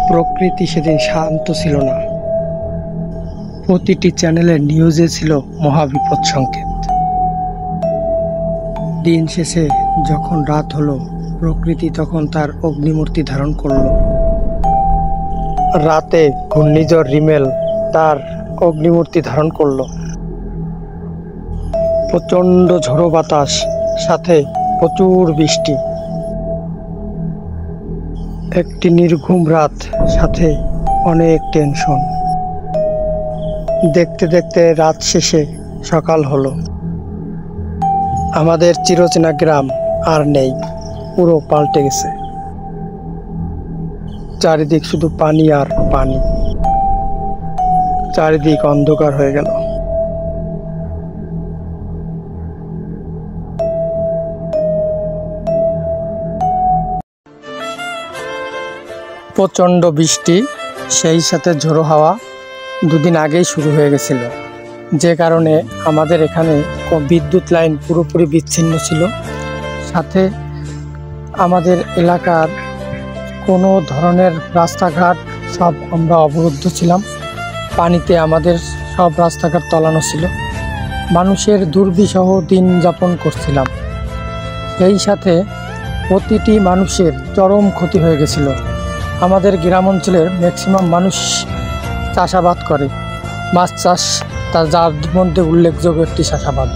প্রকৃতি সেদিন শান্ত ছিল না। প্রতিটি চ্যানেলের নিউজে ছিল মহাবিপদ সংকেত। দিন শেষে যখন রাত হলো, প্রকৃতি তখন তার অগ্নিমূর্তি ধারণ করল। রাতে ঘূর্ণিঝড় রিমেল তার অগ্নিমূর্তি ধারণ করল। প্রচণ্ড ঝোড়ো বাতাস, সাথে প্রচুর বৃষ্টি। একটি নির্ঘুম রাত, সাথে অনেক টেনশন। দেখতে দেখতে রাত শেষে সকাল হলো। আমাদের চিরচেনা গ্রাম আর নেই, পুরো পাল্টে গেছে। চারিদিক শুধু পানি আর পানি। চারিদিক অন্ধকার হয়ে গেল। প্রচণ্ড বৃষ্টি, সেই সাথে ঝোড়ো হাওয়া দুদিন আগেই শুরু হয়ে গেছিল, যে কারণে আমাদের এখানে বিদ্যুৎ লাইন পুরোপুরি বিচ্ছিন্ন ছিল। সাথে আমাদের এলাকার কোনো ধরনের রাস্তাঘাট সব আমরা অবরুদ্ধ ছিলাম। পানিতে আমাদের সব রাস্তাঘাট তলানো ছিল। মানুষের দুর্বিষহ দিন যাপন করছিলাম। সেই সাথে প্রতিটি মানুষের চরম ক্ষতি হয়ে গেছিল। আমাদের গ্রাম অঞ্চলের ম্যাক্সিমাম মানুষ চাষাবাদ করে, মাছ চাষ, যার মধ্যে উল্লেখযোগ্য একটি চাষাবাদ।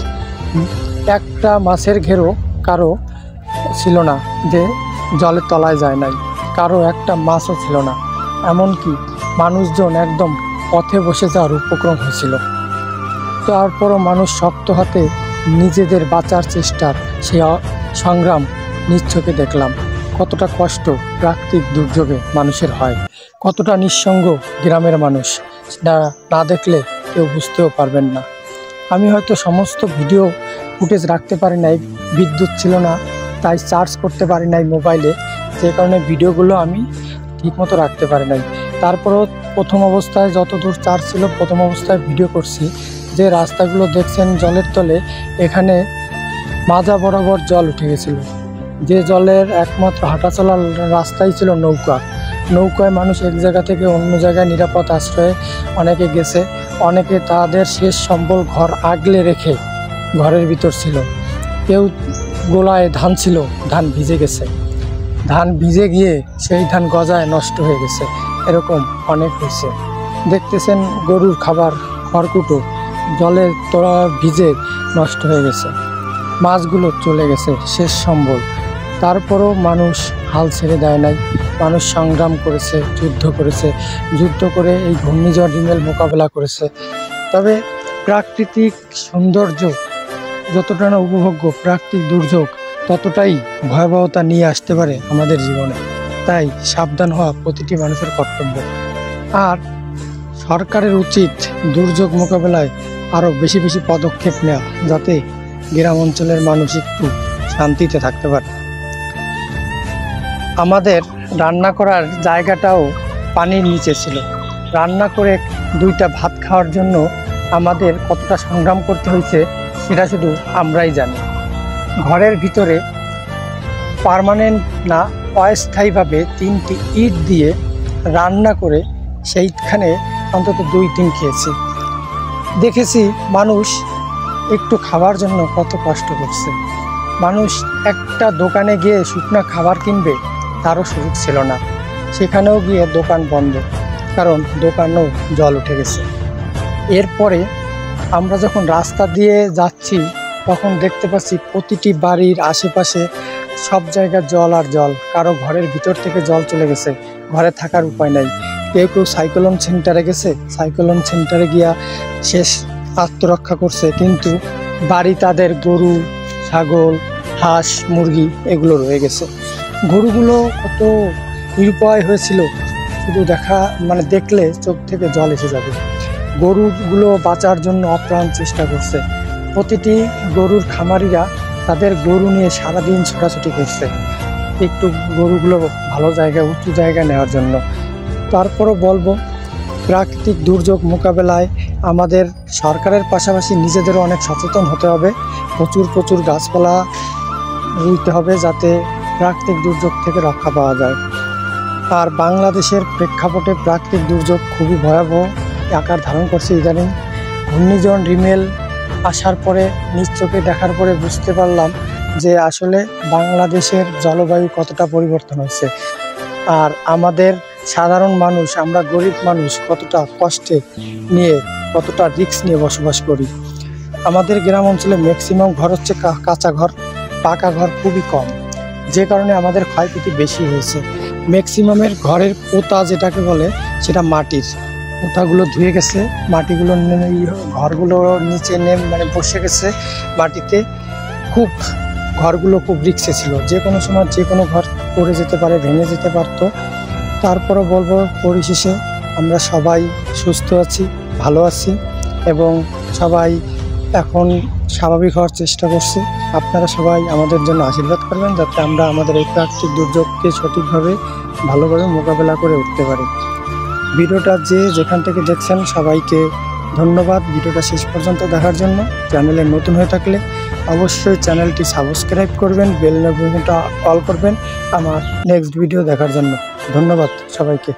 একটা মাছের ঘেরও কারো ছিল না যে জলের তলায় যায় নাই, কারো একটা মাছও ছিল না। এমনকি মানুষজন একদম পথে বসে যাওয়ার উপক্রম হয়েছিল। তারপরও মানুষ শক্ত হাতে নিজেদের বাঁচার চেষ্টার সেই সংগ্রাম নিজ চোখে দেখলাম। কতটা কষ্ট প্রাকৃতিক দুর্যোগে মানুষের হয়, কতটা নিঃসঙ্গ গ্রামের মানুষ, না দেখলে কেউ বুঝতেও পারবেন না। আমি হয়তো সমস্ত ভিডিও ফুটেজ রাখতে পারি নাই, বিদ্যুৎ ছিল না, তাই চার্জ করতে পারি নাই মোবাইলে, যে কারণে ভিডিওগুলো আমি ঠিকমতো রাখতে পারি নাই। তারপরও প্রথম অবস্থায় যতদূর চার্জ ছিল, প্রথম অবস্থায় ভিডিও করছি। যে রাস্তাগুলো দেখছেন জলের তলে, এখানে মাজা বরাবর জল উঠে গেছিল। যে জলের একমাত্র হাঁটা চলার রাস্তাই ছিল নৌকা। নৌকায় মানুষ এক জায়গা থেকে অন্য জায়গায় নিরাপদ আশ্রয়ে অনেকে গেছে। অনেকে তাদের শেষ সম্বল ঘর আগলে রেখে ঘরের ভিতর ছিল। কেউ গোলায় ধান ছিল, ধান ভিজে গেছে, ধান ভিজে গিয়ে সেই ধান গজায় নষ্ট হয়ে গেছে। এরকম অনেক হয়েছে। দেখতেছেন গরুর খাবার খড়কুটো জলে তোরা ভিজে নষ্ট হয়ে গেছে। মাছগুলো চলে গেছে, শেষ সম্বল। তারপরও মানুষ হাল ছেড়ে দেয় নাই। মানুষ সংগ্রাম করেছে, যুদ্ধ করেছে, যুদ্ধ করে এই ঘূর্ণিঝড় রিমেল মোকাবেলা করেছে। তবে প্রাকৃতিক সৌন্দর্য যতটা না উপভোগ্য, প্রাকৃতিক দুর্যোগ ততটাই ভয়াবহতা নিয়ে আসতে পারে আমাদের জীবনে। তাই সাবধান হওয়া প্রতিটি মানুষের কর্তব্য। আর সরকারের উচিত দুর্যোগ মোকাবেলায় আরও বেশি বেশি পদক্ষেপ নেওয়া, যাতে গ্রাম অঞ্চলের মানুষ একটু শান্তিতে থাকতে পারে। আমাদের রান্না করার জায়গাটাও পানির নিচে ছিল। রান্না করে দুইটা ভাত খাওয়ার জন্য আমাদের কতটা সংগ্রাম করতে হয়েছে সেটা শুধু আমরাই জানি। ঘরের ভিতরে পার্মানেন্ট না, অস্থায়ীভাবে 3টি ইট দিয়ে রান্না করে সেইখানে অন্তত 2 দিন খেয়েছি। দেখেছি মানুষ একটু খাবার জন্য কত কষ্ট করছে। মানুষ একটা দোকানে গিয়ে শুকনা খাবার কিনবে তারও সুযোগ ছিল না। সেখানেও গিয়ে দোকান বন্ধ, কারণ দোকানেও জল উঠে গেছে। এরপরে আমরা যখন রাস্তা দিয়ে যাচ্ছি, তখন দেখতে পাচ্ছি প্রতিটি বাড়ির আশেপাশে সব জায়গায় জল আর জল। কারো ঘরের ভিতর থেকে জল চলে গেছে, ঘরে থাকার উপায় নাই। কেউ কেউ সাইক্লোন সেন্টারে গেছে, সাইক্লোন সেন্টারে গিয়া শেষ আত্মরক্ষা করছে। কিন্তু বাড়ি তাদের গরু, ছাগল, হাঁস, মুরগি এগুলো রয়ে গেছে। গরুগুলো কত নিরুপায় হয়েছিল, শুধু দেখলে চোখ থেকে জল এসে যাবে। গরুগুলো বাঁচার জন্য আপ্রাণ চেষ্টা করছে। প্রতিটি গরুর খামারিরা তাদের গরু নিয়ে সারাদিন ছোটাছুটি করছে একটু গরুগুলো ভালো জায়গায়, উঁচু জায়গায় নেওয়ার জন্য। তারপরও বলবো, প্রাকৃতিক দুর্যোগ মোকাবেলায় আমাদের সরকারের পাশাপাশি নিজেদেরও অনেক সচেতন হতে হবে। প্রচুর প্রচুর গাছপালা রুইতে হবে, যাতে প্রাকৃতিক দুর্যোগ থেকে রক্ষা পাওয়া যায়। আর বাংলাদেশের প্রেক্ষাপটে প্রাকৃতিক দুর্যোগ খুবই ভয়াবহ আকার ধারণ করছে ইদানিং। ঘূর্ণিঝড় রিমেল আসার পরে নিজ চোখে দেখার পরে বুঝতে পারলাম যে আসলে বাংলাদেশের জলবায়ু কতটা পরিবর্তন হয়েছে। আর আমাদের সাধারণ মানুষ, আমরা গরিব মানুষ কতটা কষ্টে নিয়ে, কতটা রিস্ক নিয়ে বসবাস করি। আমাদের গ্রাম অঞ্চলে ম্যাক্সিমাম ঘর হচ্ছে কাঁচা ঘর, পাকা ঘর খুবই কম, যে কারণে আমাদের ক্ষয়ক্ষতি বেশি হয়েছে। ম্যাক্সিমামের ঘরের পোতা যেটাকে বলে সেটা মাটির, পোতাগুলো ধুয়ে গেছে, মাটিগুলো ঘরগুলো নিচে মানে বসে গেছে মাটিতে। খুব ঘরগুলো খুব রিস্কে ছিল, যে কোনো সময় যে কোনো ঘর পড়ে যেতে পারে, ভেঙে যেতে পারতো। তারপরে বলবো পরিশেষে আমরা সবাই সুস্থ আছি, ভালো আছি এবং সবাই এখন স্বাভাবিক হওয়ার চেষ্টা করছি। আপনারা সবাই আমাদের জন্য আশীর্বাদ করবেন যাতে আমরা আমাদের এই প্রাকৃতিক দুর্যোগকে সঠিকভাবে ভালোভাবে মোকাবেলা করে উঠতে পারি। ভিডিওটা যেখান থেকে দেখছেন সবাইকে ধন্যবাদ ভিডিওটা শেষ পর্যন্ত দেখার জন্য। চ্যানেলে নতুন হয়ে থাকলে অবশ্যই চ্যানেলটি সাবস্ক্রাইব করবেন, বেল নোটিফিকেশনটা অল করবেন আমার নেক্সট ভিডিও দেখার জন্য। ধন্যবাদ সবাইকে।